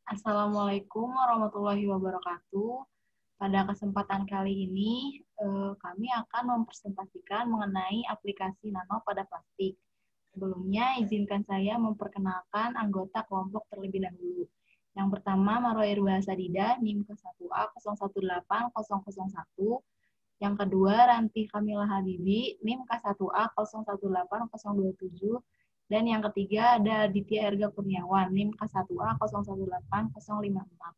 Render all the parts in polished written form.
Assalamualaikum warahmatullahi wabarakatuh. Pada kesempatan kali ini, kami akan mempresentasikan mengenai aplikasi nano pada plastik. Sebelumnya, izinkan saya memperkenalkan anggota kelompok terlebih dahulu. Yang pertama, Maroir Bahasadida, NIM K1A 018001. Yang kedua, Ranti Kamila Habibi, NIM K1A 018027. Dan yang ketiga ada Aditya Erga Kurniawan, NIM K1A 018054.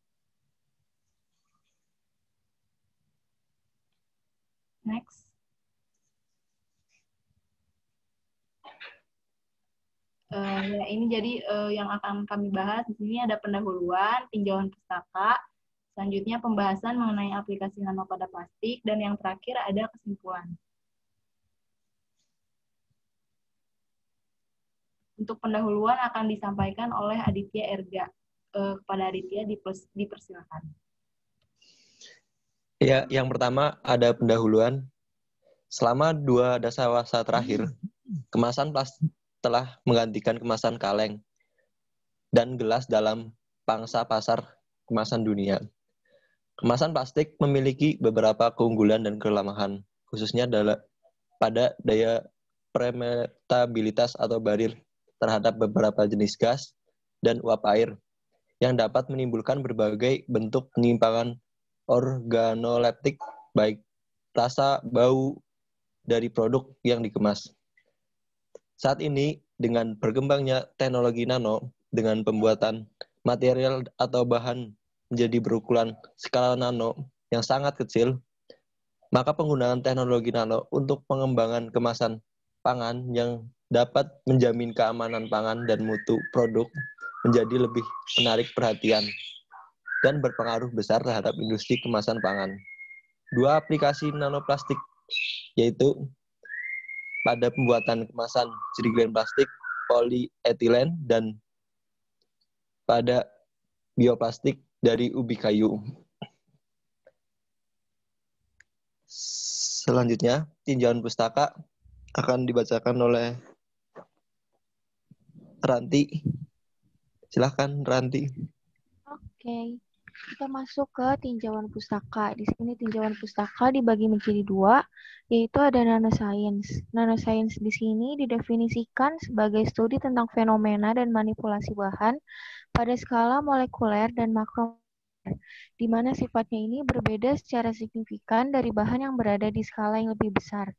Next. Ya, ini jadi yang akan kami bahas di sini ada pendahuluan, tinjauan pustaka, selanjutnya pembahasan mengenai aplikasi nano pada plastik, dan yang terakhir ada kesimpulan. Untuk pendahuluan akan disampaikan oleh Aditya Erga. Kepada Aditya dipersilakan. Ya, yang pertama ada pendahuluan. Selama 2 dasawarsa terakhir, kemasan plastik telah menggantikan kemasan kaleng dan gelas dalam pangsa pasar kemasan dunia. Kemasan plastik memiliki beberapa keunggulan dan kelemahan, khususnya pada daya permeabilitas atau barir terhadap beberapa jenis gas dan uap air yang dapat menimbulkan berbagai bentuk penyimpangan organoleptik, baik rasa, bau dari produk yang dikemas. Saat ini, dengan berkembangnya teknologi nano, dengan pembuatan material atau bahan menjadi berukuran skala nano yang sangat kecil, maka penggunaan teknologi nano untuk pengembangan kemasan pangan yang dapat menjamin keamanan pangan dan mutu produk menjadi lebih menarik perhatian dan berpengaruh besar terhadap industri kemasan pangan. 2 aplikasi nanoplastik, yaitu pada pembuatan kemasan jerigen plastik polietilen dan pada bioplastik dari ubi kayu. Selanjutnya, tinjauan pustaka akan dibacakan oleh Ranti. Silahkan, Ranti. Oke, kita masuk ke tinjauan pustaka. Di sini tinjauan pustaka dibagi menjadi 2, yaitu ada nanoscience. Nanoscience di sini didefinisikan sebagai studi tentang fenomena dan manipulasi bahan pada skala molekuler dan makromolecular, di mana sifatnya ini berbeda secara signifikan dari bahan yang berada di skala yang lebih besar.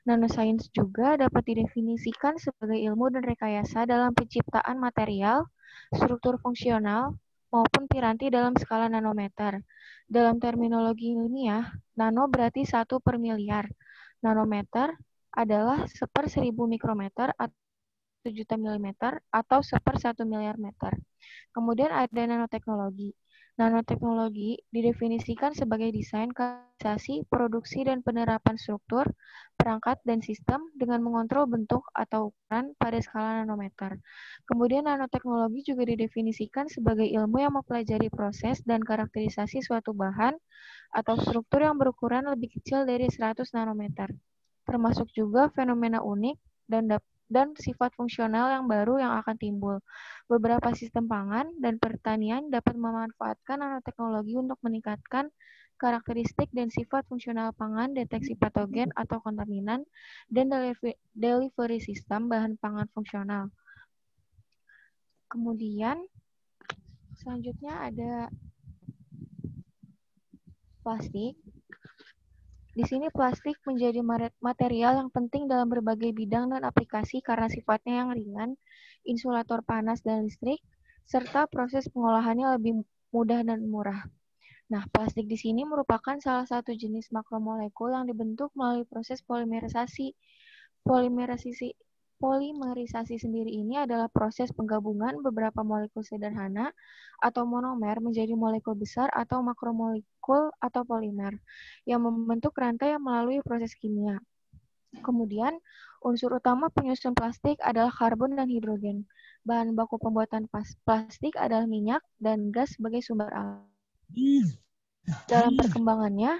Nanoscience juga dapat didefinisikan sebagai ilmu dan rekayasa dalam penciptaan material, struktur fungsional, maupun piranti dalam skala nanometer. Dalam terminologi ilmiah, nano berarti 1/miliar. Nanometer adalah 1/1000 mikrometer atau 1 juta milimeter atau 1/1 miliar meter. Kemudian ada nanoteknologi. Nanoteknologi didefinisikan sebagai desain, kalkulasi, produksi, dan penerapan struktur, perangkat, dan sistem dengan mengontrol bentuk atau ukuran pada skala nanometer. Kemudian nanoteknologi juga didefinisikan sebagai ilmu yang mempelajari proses dan karakterisasi suatu bahan atau struktur yang berukuran lebih kecil dari 100 nanometer, termasuk juga fenomena unik dan sifat fungsional yang baru yang akan timbul. Beberapa sistem pangan dan pertanian dapat memanfaatkan nanoteknologi untuk meningkatkan karakteristik dan sifat fungsional pangan, deteksi patogen atau kontaminan, dan delivery sistem bahan pangan fungsional. Kemudian, selanjutnya ada plastik. Di sini plastik menjadi material yang penting dalam berbagai bidang dan aplikasi karena sifatnya yang ringan, insulator panas dan listrik, serta proses pengolahannya lebih mudah dan murah. Nah, plastik di sini merupakan salah satu jenis makromolekul yang dibentuk melalui proses polimerisasi. Polimerisasi sendiri ini adalah proses penggabungan beberapa molekul sederhana atau monomer menjadi molekul besar atau makromolekul atau polimer yang membentuk rantai yang melalui proses kimia. Kemudian, unsur utama penyusun plastik adalah karbon dan hidrogen. Bahan baku pembuatan plastik adalah minyak dan gas sebagai sumber alam. Dalam perkembangannya,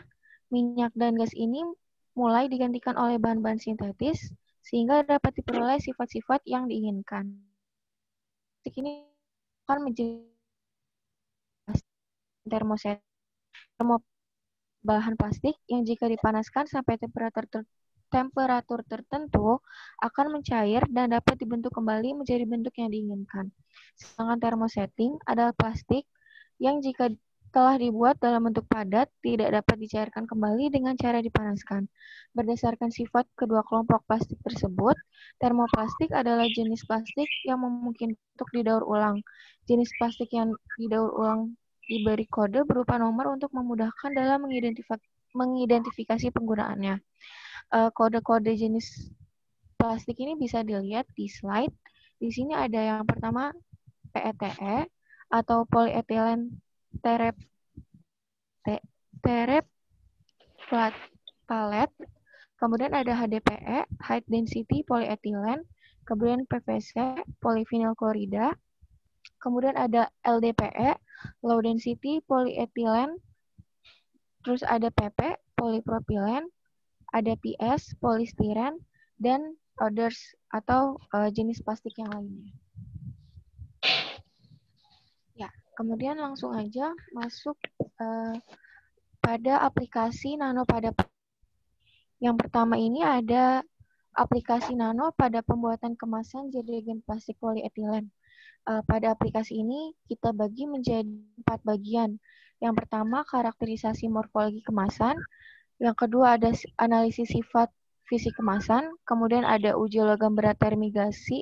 minyak dan gas ini mulai digantikan oleh bahan-bahan sintetis sehingga dapat diperoleh sifat-sifat yang diinginkan. Plastik ini akan menjadi termoset bahan plastik yang jika dipanaskan sampai temperatur tertentu akan mencair dan dapat dibentuk kembali menjadi bentuk yang diinginkan. Sedangkan termosetting adalah plastik yang jika telah dibuat dalam bentuk padat tidak dapat dicairkan kembali dengan cara dipanaskan. Berdasarkan sifat kedua kelompok plastik tersebut, termoplastik adalah jenis plastik yang memungkinkan untuk didaur ulang. Jenis plastik yang didaur ulang diberi kode berupa nomor untuk memudahkan dalam mengidentifikasi penggunaannya. Kode-kode jenis plastik ini bisa dilihat di slide. Di sini ada yang pertama PETE atau polyethylene terephthalate. Kemudian ada HDPE, high density polyethylene. Kemudian PVC, polyvinyl klorida. Kemudian ada LDPE, low density polyethylene. Terus ada PP, polypropylene. Ada PS, polistiren, dan others atau jenis plastik yang lainnya. Ya, kemudian langsung aja masuk pada aplikasi nano pada. Yang pertama ini ada aplikasi nano pada pembuatan kemasan jerigen plastik polietilen. Pada aplikasi ini kita bagi menjadi 4 bagian. Yang pertama karakterisasi morfologi kemasan. Yang kedua ada analisis sifat fisik kemasan, kemudian ada uji logam berat termigrasi,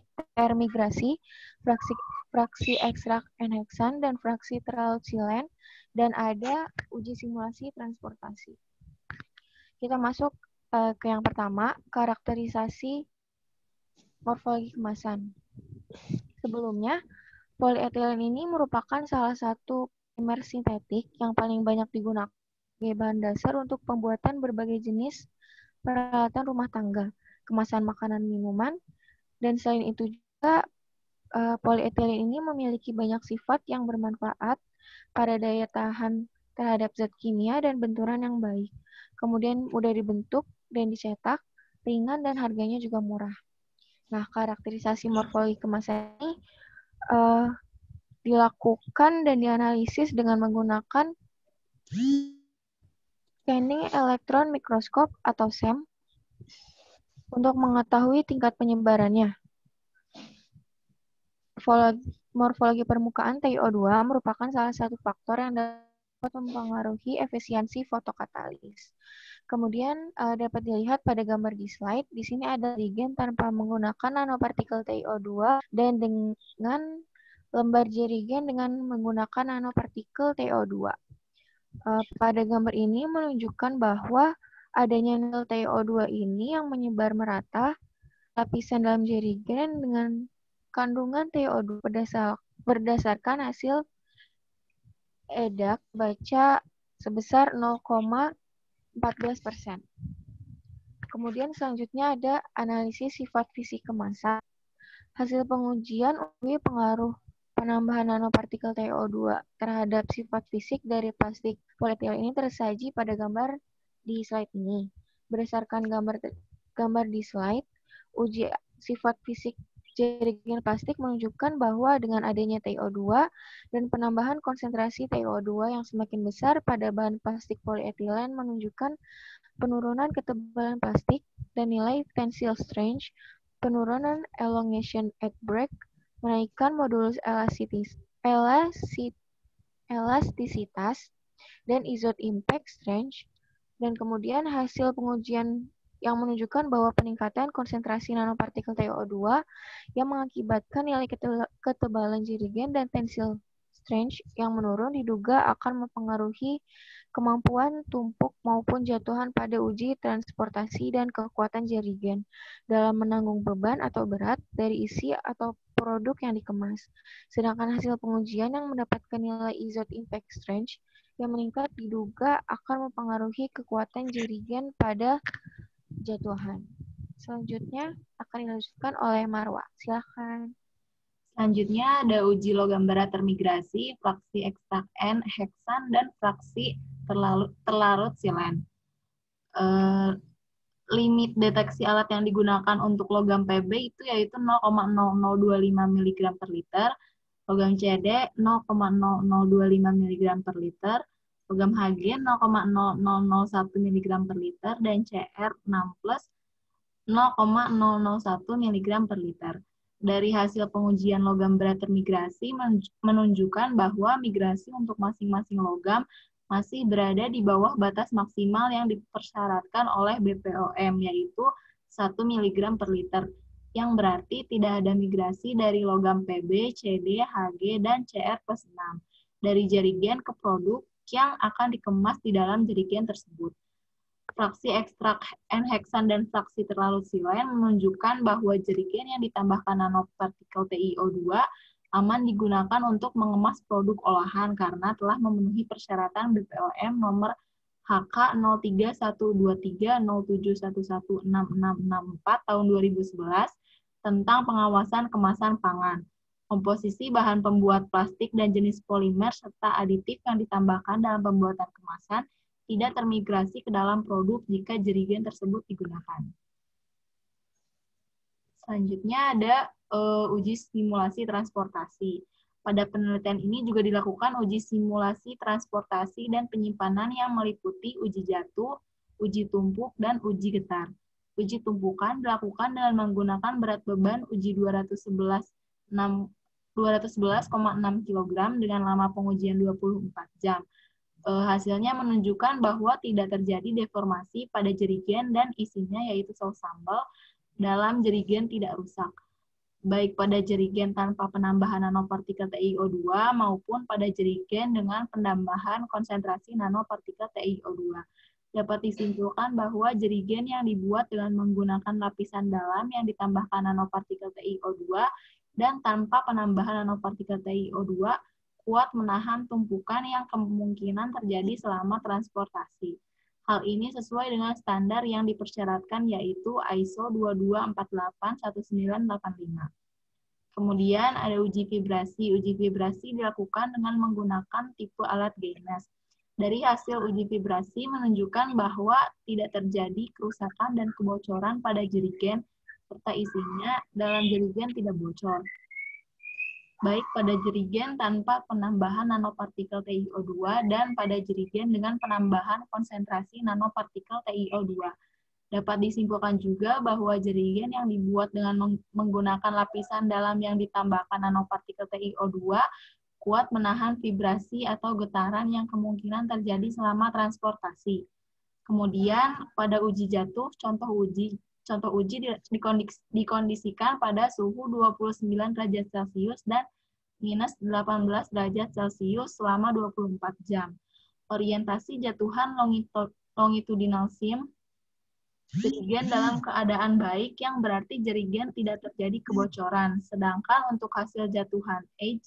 fraksi ekstrak N-heksan, dan fraksi terlarut silen, dan ada uji simulasi transportasi. Kita masuk ke yang pertama, karakterisasi morfologi kemasan. Sebelumnya, polietilen ini merupakan salah satu polimer sintetik yang paling banyak digunakan sebagai bahan dasar untuk pembuatan berbagai jenis peralatan rumah tangga, kemasan makanan minuman, dan selain itu juga polietilen ini memiliki banyak sifat yang bermanfaat pada daya tahan terhadap zat kimia dan benturan yang baik. Kemudian mudah dibentuk dan dicetak, ringan dan harganya juga murah. Nah, karakterisasi morfologi kemasan ini dilakukan dan dianalisis dengan menggunakan scanning elektron mikroskop atau SEM untuk mengetahui tingkat penyebarannya. Morfologi permukaan TiO2 merupakan salah satu faktor yang dapat mempengaruhi efisiensi fotokatalis. Kemudian dapat dilihat pada gambar di slide, di sini ada jerigen tanpa menggunakan nanopartikel TiO2 dan dengan lembar jerigen dengan menggunakan nanopartikel TiO2. Pada gambar ini menunjukkan bahwa adanya nil TiO2 ini yang menyebar merata lapisan dalam jerigen dengan kandungan TiO2 berdasarkan hasil EDAC baca sebesar 0,14%. Kemudian selanjutnya ada analisis sifat fisik kemasan. Hasil pengujian UI pengaruh penambahan nanopartikel TiO2 terhadap sifat fisik dari plastik polietilen ini tersaji pada gambar di slide ini. Berdasarkan gambar di slide, uji sifat fisik jerigen plastik menunjukkan bahwa dengan adanya TiO2 dan penambahan konsentrasi TiO2 yang semakin besar pada bahan plastik polietilen menunjukkan penurunan ketebalan plastik dan nilai tensile strength, penurunan elongation at break, menaikkan modulus elastisitas, dan isot impact strength, dan kemudian hasil pengujian yang menunjukkan bahwa peningkatan konsentrasi nanopartikel TiO2 yang mengakibatkan nilai ketebalan jerigen dan tensile strength yang menurun diduga akan mempengaruhi kemampuan tumpuk maupun jatuhan pada uji transportasi dan kekuatan jerigen dalam menanggung beban atau berat dari isi atau produk yang dikemas. Sedangkan hasil pengujian yang mendapatkan nilai isot impact strength yang meningkat diduga akan mempengaruhi kekuatan jerigen pada jatuhan. Selanjutnya akan dilanjutkan oleh Marwa. Silakan. Selanjutnya ada uji logam berat termigrasi, fraksi ekstrak N-heksan, dan fraksi terlarut silen. Limit deteksi alat yang digunakan untuk logam PB itu yaitu 0,0025 mg per liter, logam CD 0,0025 mg per liter, logam Hg 0,0001 mg per liter, dan Cr6 plus 0,001 mg per liter. Dari hasil pengujian logam berat termigrasi menunjukkan bahwa migrasi untuk masing-masing logam masih berada di bawah batas maksimal yang dipersyaratkan oleh BPOM, yaitu 1 mg per liter, yang berarti tidak ada migrasi dari logam PB, CD, Hg, dan Cr plus 6 dari jerigen ke produk yang akan dikemas di dalam jerigen tersebut. Fraksi ekstrak N-heksan dan fraksi terlarut silen menunjukkan bahwa jerigen yang ditambahkan nanopartikel TiO2 aman digunakan untuk mengemas produk olahan karena telah memenuhi persyaratan BPOM nomor HK 0312307116664 tahun 2011 tentang pengawasan kemasan pangan. Komposisi bahan pembuat plastik dan jenis polimer serta aditif yang ditambahkan dalam pembuatan kemasan tidak termigrasi ke dalam produk jika jerigen tersebut digunakan. Selanjutnya ada uji simulasi transportasi. Pada penelitian ini juga dilakukan uji simulasi transportasi dan penyimpanan yang meliputi uji jatuh, uji tumpuk, dan uji getar. Uji tumpukan dilakukan dengan menggunakan berat beban uji 211,6 kg dengan lama pengujian 24 jam. Hasilnya menunjukkan bahwa tidak terjadi deformasi pada jerigen dan isinya yaitu saus sambal dalam jerigen tidak rusak, baik pada jerigen tanpa penambahan nanopartikel TiO2 maupun pada jerigen dengan penambahan konsentrasi nanopartikel TiO2. Dapat disimpulkan bahwa jerigen yang dibuat dengan menggunakan lapisan dalam yang ditambahkan nanopartikel TiO2 dan tanpa penambahan nanopartikel TiO2 kuat menahan tumpukan yang kemungkinan terjadi selama transportasi. Hal ini sesuai dengan standar yang dipersyaratkan yaitu ISO 2248-1985. Kemudian ada uji vibrasi. Uji vibrasi dilakukan dengan menggunakan tipe alat Gaines. Dari hasil uji vibrasi menunjukkan bahwa tidak terjadi kerusakan dan kebocoran pada jerigen serta isinya dalam jerigen tidak bocor, baik pada jerigen tanpa penambahan nanopartikel TiO2 dan pada jerigen dengan penambahan konsentrasi nanopartikel TiO2. Dapat disimpulkan juga bahwa jerigen yang dibuat dengan menggunakan lapisan dalam yang ditambahkan nanopartikel TiO2 kuat menahan vibrasi atau getaran yang kemungkinan terjadi selama transportasi. Kemudian pada uji jatuh, contoh uji dikondisikan pada suhu 29 derajat Celcius dan minus 18 derajat Celcius selama 24 jam. Orientasi jatuhan longitudinal seam, jerigen dalam keadaan baik yang berarti jerigen tidak terjadi kebocoran. Sedangkan untuk hasil jatuhan edge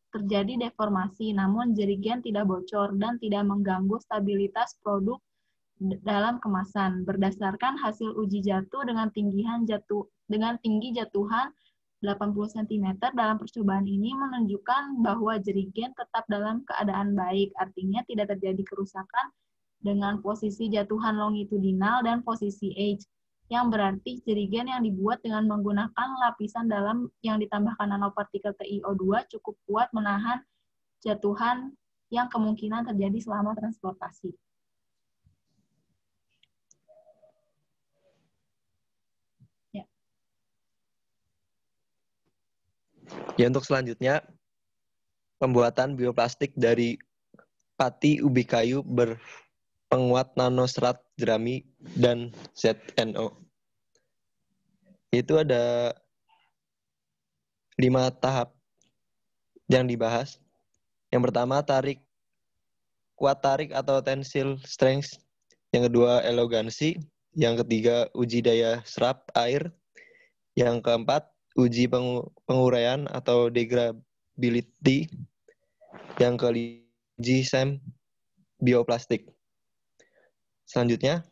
terjadi deformasi, namun jerigen tidak bocor dan tidak mengganggu stabilitas produk dalam kemasan. Berdasarkan hasil uji jatuh dengan tinggi jatuhan 80 cm dalam percobaan ini menunjukkan bahwa jerigen tetap dalam keadaan baik, artinya tidak terjadi kerusakan dengan posisi jatuhan longitudinal dan posisi edge, yang berarti jerigen yang dibuat dengan menggunakan lapisan dalam yang ditambahkan nanopartikel TiO2 cukup kuat menahan jatuhan yang kemungkinan terjadi selama transportasi. Ya, untuk selanjutnya, pembuatan bioplastik dari pati ubi kayu berpenguat nanoserat jerami dan ZNO. Itu ada 5 tahap yang dibahas. Yang pertama, kuat tarik atau tensile strength. Yang kedua, elegansi. Yang ketiga, uji daya serap air. Yang keempat, uji penguraian atau degradability. Yang kelima, uji SEM bioplastik. Selanjutnya,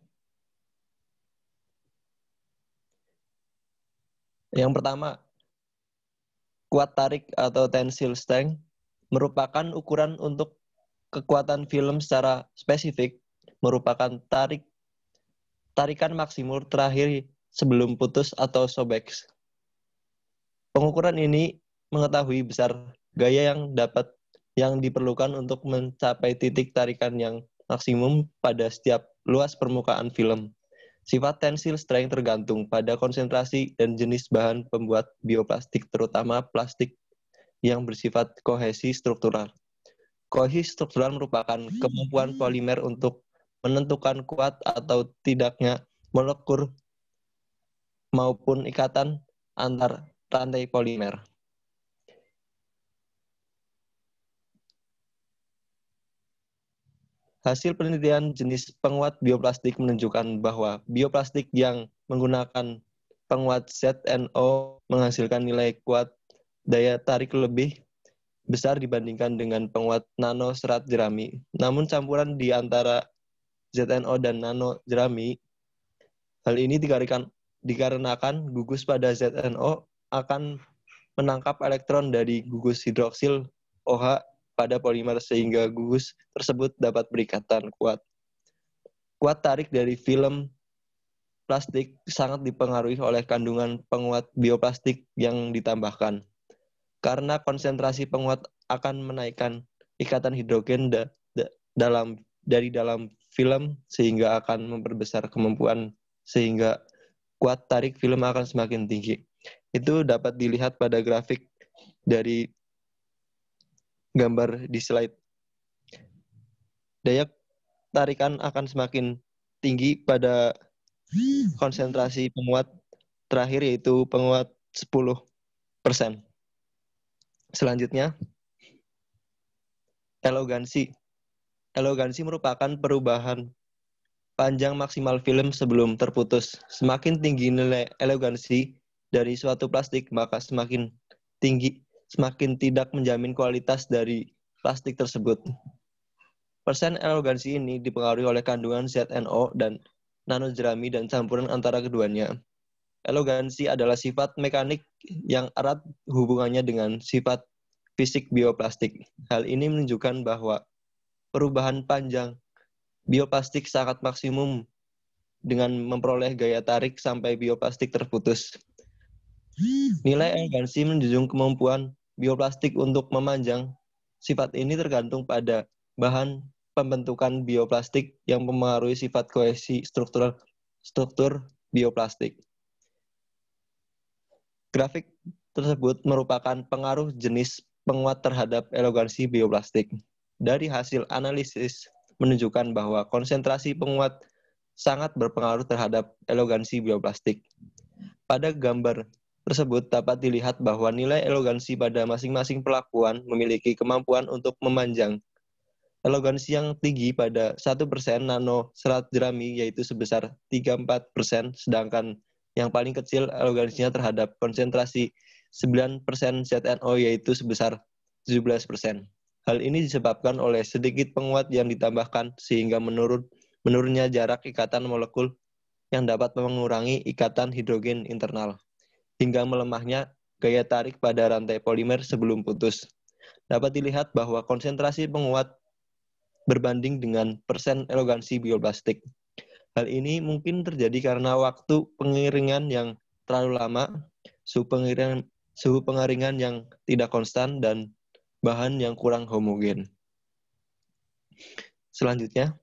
yang pertama, kuat tarik atau tensile strength merupakan ukuran untuk kekuatan film secara spesifik, merupakan tarikan maksimum terakhir sebelum putus atau sobek. Pengukuran ini mengetahui besar gaya yang diperlukan untuk mencapai titik tarikan yang maksimum pada setiap luas permukaan film. Sifat tensile strength tergantung pada konsentrasi dan jenis bahan pembuat bioplastik, terutama plastik yang bersifat kohesi struktural. Kohesi struktural merupakan kemampuan polimer untuk menentukan kuat atau tidaknya molekul maupun ikatan antar rantai polimer. Hasil penelitian jenis penguat bioplastik menunjukkan bahwa bioplastik yang menggunakan penguat ZNO menghasilkan nilai kuat daya tarik lebih besar dibandingkan dengan penguat nano serat jerami. Namun campuran di antara ZNO dan nano jerami, hal ini dikarenakan gugus pada ZNO akan menangkap elektron dari gugus hidroksil OH pada polimer sehingga gugus tersebut dapat berikatan kuat. Kuat tarik dari film plastik sangat dipengaruhi oleh kandungan penguat bioplastik yang ditambahkan. Karena konsentrasi penguat akan menaikkan ikatan hidrogen dari dalam film sehingga akan memperbesar kemampuan sehingga kuat tarik film akan semakin tinggi. Itu dapat dilihat pada grafik dari gambar di slide. Daya tarikan akan semakin tinggi pada konsentrasi penguat terakhir yaitu penguat 10%. Selanjutnya, elogansi. Elogansi merupakan perubahan panjang maksimal film sebelum terputus. Semakin tinggi nilai elogansi dari suatu plastik, maka semakin tidak menjamin kualitas dari plastik tersebut. Persen elogansi ini dipengaruhi oleh kandungan ZNO dan nanojerami dan campuran antara keduanya. Elogansi adalah sifat mekanik yang erat hubungannya dengan sifat fisik bioplastik. Hal ini menunjukkan bahwa perubahan panjang bioplastik sangat maksimum dengan memperoleh gaya tarik sampai bioplastik terputus. Nilai elogansi menjunjung kemampuan bioplastik untuk memanjang. Sifat ini tergantung pada bahan pembentukan bioplastik yang mempengaruhi sifat kohesi struktur bioplastik. Grafik tersebut merupakan pengaruh jenis penguat terhadap elogansi bioplastik. Dari hasil analisis menunjukkan bahwa konsentrasi penguat sangat berpengaruh terhadap elogansi bioplastik. Pada gambar tersebut dapat dilihat bahwa nilai elogansi pada masing-masing perlakuan memiliki kemampuan untuk memanjang. Elogansi yang tinggi pada 1% nano serat jerami yaitu sebesar 34%, sedangkan yang paling kecil elogansinya terhadap konsentrasi 9% ZNO yaitu sebesar 17%. Hal ini disebabkan oleh sedikit penguat yang ditambahkan sehingga menurunnya jarak ikatan molekul yang dapat mengurangi ikatan hidrogen internal, hingga melemahnya gaya tarik pada rantai polimer sebelum putus. Dapat dilihat bahwa konsentrasi penguat berbanding dengan persen elogansi bioplastik. Hal ini mungkin terjadi karena waktu pengeringan yang terlalu lama, suhu pengeringan yang tidak konstan, dan bahan yang kurang homogen. Selanjutnya,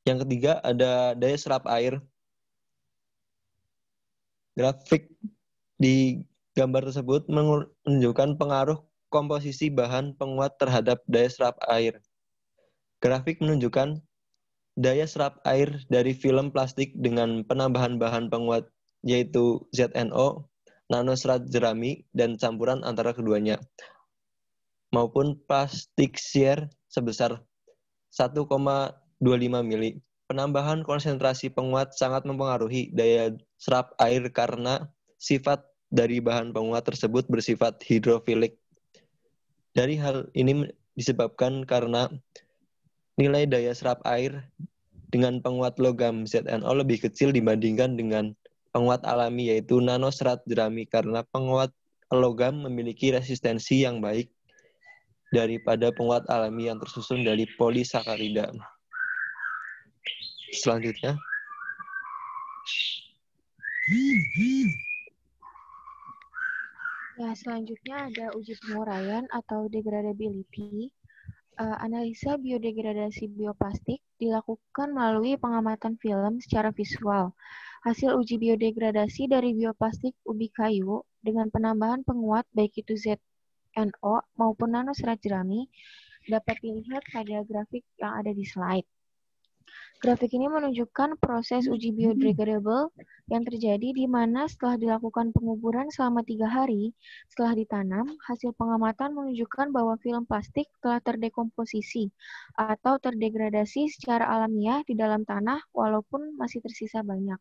yang ketiga ada daya serap air. Grafik di gambar tersebut menunjukkan pengaruh komposisi bahan penguat terhadap daya serap air. Grafik menunjukkan daya serap air dari film plastik dengan penambahan bahan penguat yaitu ZNO, nanoserat jerami, dan campuran antara keduanya, maupun plastik shear sebesar 1,25 mili. Penambahan konsentrasi penguat sangat mempengaruhi daya serap air karena sifat dari bahan penguat tersebut bersifat hidrofilik. Dari hal ini disebabkan karena nilai daya serap air dengan penguat logam ZNO lebih kecil dibandingkan dengan penguat alami yaitu nanoserat jerami karena penguat logam memiliki resistensi yang baik daripada penguat alami yang tersusun dari polisakarida. Selanjutnya, Ya, selanjutnya ada uji penguraian atau degradability. Analisa biodegradasi bioplastik dilakukan melalui pengamatan film secara visual. Hasil uji biodegradasi dari bioplastik ubi kayu dengan penambahan penguat baik itu ZNO maupun nanoserat jerami dapat dilihat pada grafik yang ada di slide. Grafik ini menunjukkan proses uji biodegradable yang terjadi di mana setelah dilakukan penguburan selama 3 hari setelah ditanam, hasil pengamatan menunjukkan bahwa film plastik telah terdekomposisi atau terdegradasi secara alamiah di dalam tanah walaupun masih tersisa banyak,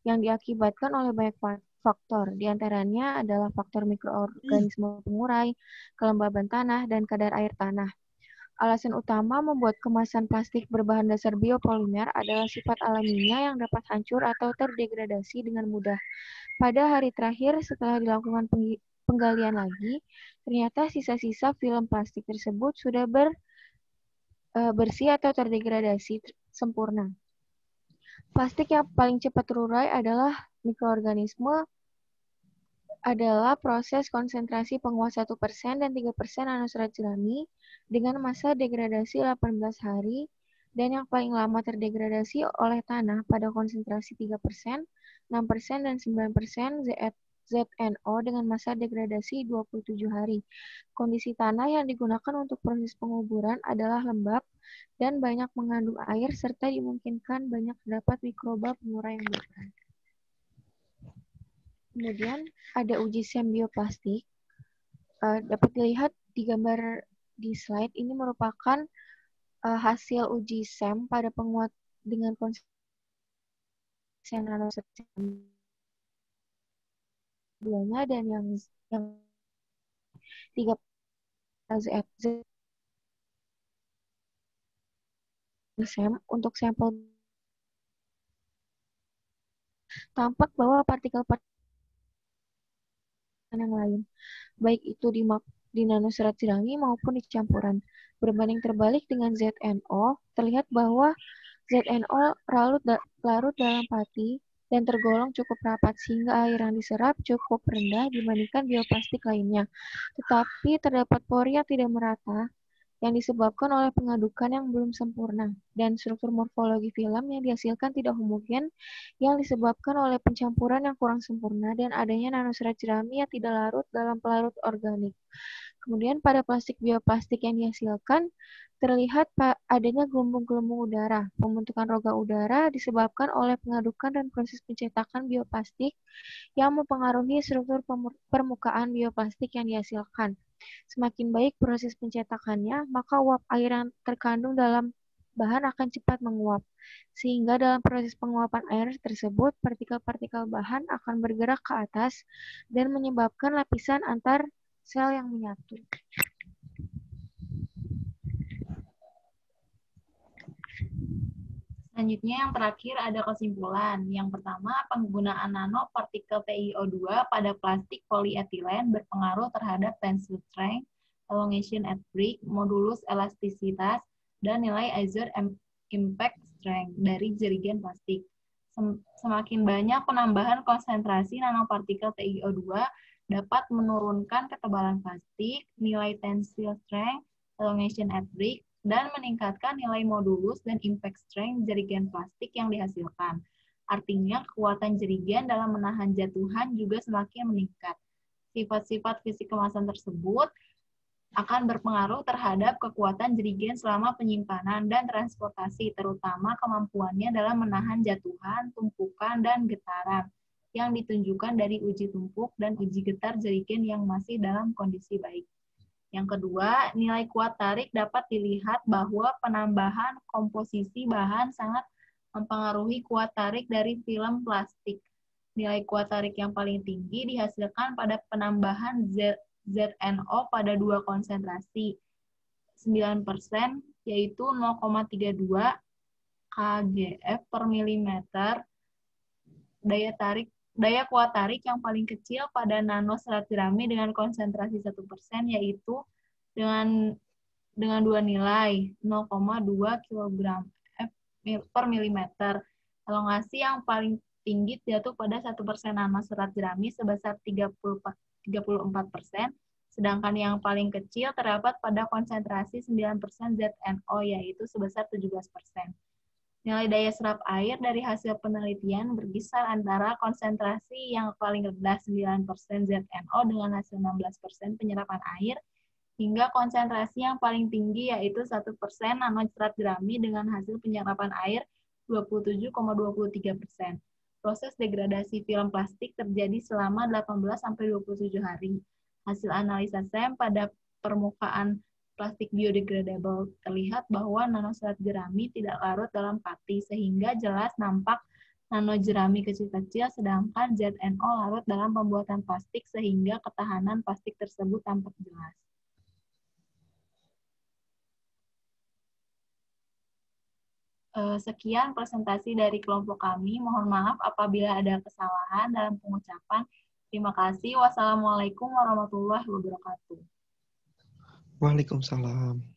yang diakibatkan oleh banyak faktor. Di antaranya adalah faktor mikroorganisme pengurai, kelembaban tanah, dan kadar air tanah. Alasan utama membuat kemasan plastik berbahan dasar biopolimer adalah sifat alaminya yang dapat hancur atau terdegradasi dengan mudah. Pada hari terakhir setelah dilakukan penggalian lagi, ternyata sisa-sisa film plastik tersebut sudah bersih atau terdegradasi sempurna. Plastik yang paling cepat terurai adalah mikroorganisme adalah proses konsentrasi penguat 1% dan 3% nanoserat jerami dengan masa degradasi 18 hari dan yang paling lama terdegradasi oleh tanah pada konsentrasi 3%, 6%, dan 9% ZNO dengan masa degradasi 27 hari. Kondisi tanah yang digunakan untuk proses penguburan adalah lembab dan banyak mengandung air serta dimungkinkan banyak terdapat mikroba pengurai yang berperan. Kemudian ada uji SEM bioplastik. Dapat dilihat di gambar di slide ini merupakan hasil uji SEM pada penguat dengan konsentrasi nanoserat duanya dan yang 3 SEM untuk sampel tampak bahwa partikel-partikel yang lain, baik itu di nanoserat jerami maupun di campuran. Berbanding terbalik dengan ZNO, terlihat bahwa ZNO larut dalam pati dan tergolong cukup rapat sehingga air yang diserap cukup rendah dibandingkan bioplastik lainnya. Tetapi terdapat pori yang tidak merata yang disebabkan oleh pengadukan yang belum sempurna dan struktur morfologi film yang dihasilkan tidak homogen yang disebabkan oleh pencampuran yang kurang sempurna dan adanya nanoserat jerami yang tidak larut dalam pelarut organik. Kemudian pada plastik bioplastik yang dihasilkan terlihat adanya gelembung-gelembung udara. Pembentukan rongga udara disebabkan oleh pengadukan dan proses pencetakan bioplastik yang mempengaruhi struktur permukaan bioplastik yang dihasilkan. Semakin baik proses pencetakannya, maka uap air yang terkandung dalam bahan akan cepat menguap. Sehingga dalam proses penguapan air tersebut, partikel-partikel bahan akan bergerak ke atas dan menyebabkan lapisan antar sel yang menyatu. Selanjutnya yang terakhir ada kesimpulan. Yang pertama, penggunaan nanopartikel TiO2 pada plastik polietilen berpengaruh terhadap tensile strength, elongation at break, modulus elastisitas, dan nilai Iser impact strength dari jerigen plastik. Semakin banyak penambahan konsentrasi nanopartikel TiO2 dapat menurunkan ketebalan plastik, nilai tensile strength, elongation at break, dan meningkatkan nilai modulus dan impact strength jerigen plastik yang dihasilkan. Artinya, kekuatan jerigen dalam menahan jatuhan juga semakin meningkat. Sifat-sifat fisik kemasan tersebut akan berpengaruh terhadap kekuatan jerigen selama penyimpanan dan transportasi, terutama kemampuannya dalam menahan jatuhan, tumpukan, dan getaran yang ditunjukkan dari uji tumpuk dan uji getar jerigen yang masih dalam kondisi baik. Yang kedua, nilai kuat tarik dapat dilihat bahwa penambahan komposisi bahan sangat mempengaruhi kuat tarik dari film plastik. Nilai kuat tarik yang paling tinggi dihasilkan pada penambahan ZNO pada dua konsentrasi 9%, yaitu 0,32 kgf per milimeter. Daya kuat tarik yang paling kecil pada nanoserat jerami dengan konsentrasi 1%, yaitu dengan dua nilai 0,2 kg per milimeter. Elongasi yang paling tinggi jatuh pada 1% nanoserat jerami sebesar 34 34%, sedangkan yang paling kecil terdapat pada konsentrasi 9% ZNO, yaitu sebesar 17%. Nilai daya serap air dari hasil penelitian berkisar antara konsentrasi yang paling rendah 9% ZNO dengan hasil 16% penyerapan air, hingga konsentrasi yang paling tinggi yaitu 1% nanonitrat jerami dengan hasil penyerapan air 27,23%. Proses degradasi film plastik terjadi selama 18-27 hari. Hasil analisa SEM pada permukaan plastik biodegradable terlihat bahwa nanoserat jerami tidak larut dalam pati, sehingga jelas nampak nanojerami kecil-kecil, sedangkan ZNO larut dalam pembuatan plastik sehingga ketahanan plastik tersebut tampak jelas. Sekian presentasi dari kelompok kami. Mohon maaf apabila ada kesalahan dalam pengucapan. Terima kasih. Wassalamualaikum warahmatullahi wabarakatuh. Waalaikumsalam.